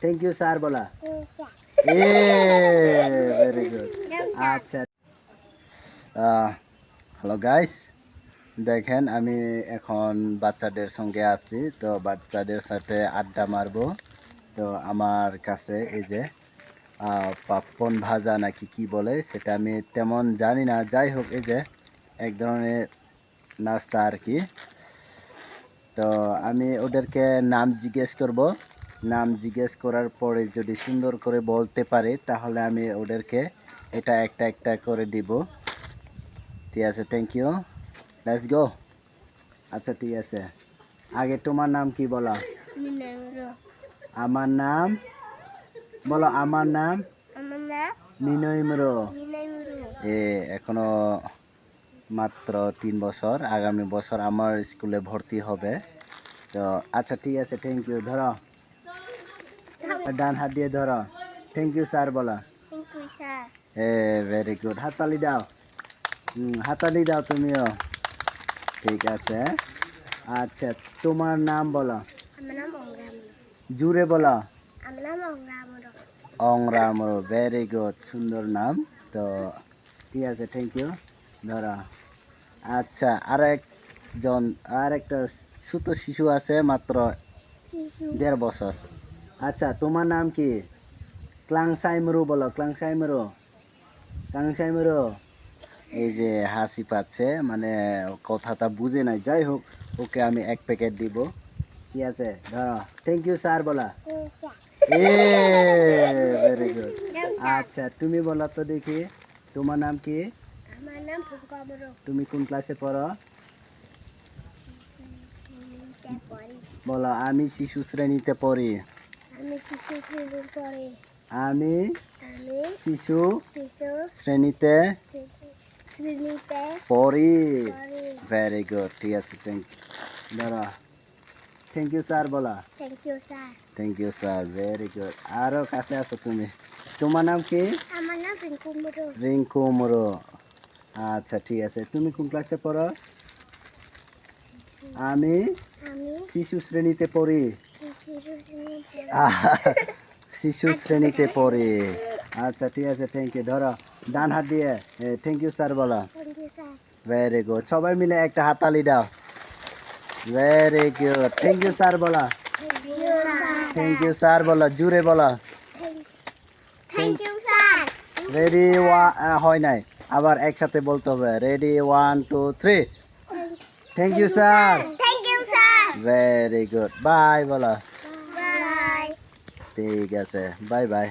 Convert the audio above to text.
Thank you sir বলা। A very good. আচ্ছা, hello guys, দেখেন আমি এখন বাচ্চাদের সঙ্গে আছি, তো বাচ্চাদের সাথে আড্ডা মারবো। তো আমার কাছে এই যে পাপ্পন ভাজা নাকি কি বলে সেটা আমি তেমন জানি না, যাই হোক এই যে এক ধরনের নাস্তা আর কি। তো আমি ওদেরকে নাম জিজ্ঞেস করব, নাম জিজ্ঞেস করার পরে যদি সুন্দর করে বলতে পারে তাহলে আমি ওদেরকে এটা একটা একটা করে দিব। ঠিক আছে, থ্যাংক ইউ, লেটস গো। আচ্ছা ঠিক আছে, আগে তোমার নাম কি বলো? আমার নাম বলো। আমার নাম মিনয়ম্র। এ এখনো মাত্র 3 বছর, আগামী বছর আমার স্কুলে ভর্তি হবে। তো আচ্ছা ঠিক আছে, থ্যাংক ইউ। ধরো, ডান হাত দিয়ে ধরো, থ্যাংক ইউ স্যার বলো। এ ভেরি গুড, হাততালি দাও। হাততালি দাও তুমিও। ঠিক আছে। আচ্ছা তোমার নাম বলো। জুড়ে বলো। অংরামর, ভেরি গুড, সুন্দর নাম। তো ঠিক আছে, থ্যাংক ইউ। ধরো। আচ্ছা আর একটা ছোট শিশু আছে, মাত্র 1.5 বছর। আচ্ছা তোমার নাম কি? ক্লাংসাইমরু বলো, ক্লাংসাইমরু, ক্লাংসাইমরু। এই যে হাসি পাচ্ছে, মানে কথাটা বুঝে নাই, যাই হোক ওকে আমি 1 প্যাকেট দিব। ঠিক আছে, ধরো, থ্যাংক ইউ স্যার বলা। A very good. আচ্ছা তুমি বলো তো দেখি, তোমার নাম কি? তুমি কোন ক্লাসে পড়ো? বলো, আমি শিশু শ্রেণীতে পড়ি। আমি শিশু শ্রেণীতে পড়ি। ভেরি গুড, ঠিক আছে, থ্যাংক ইউ। ধরো, থ্যাংক ইউ স্যার বলা। Thank you sir, very good. আরো কাছে আছো তুমি, তোমার নাম কি? রিঙ্কু মোরো। আচ্ছা ঠিক আছে, তুমি কোন ক্লাসে পড়ো? আমি শিশু শ্রেণীতে পড়ি। শিশু শ্রেণীতে পড়ি। আচ্ছা ঠিক আছে, থ্যাংক ইউ। ধরো, ডান হাত দিয়ে থ্যাংক ইউ স্যার বলো। ভেরি গুড, সবাই মিলে একটা হাততালি দাও। Very good, thank you sir বলা। থ্যাংক ইউ স্যার বলা, জুড়ে বলা। রেডি, হয় নাই, আবার একসাথে বলতে হবে। Ready, 1 2 3। Thank you sir. Very good, bye বলা। ঠিক আছে, বাই বাই।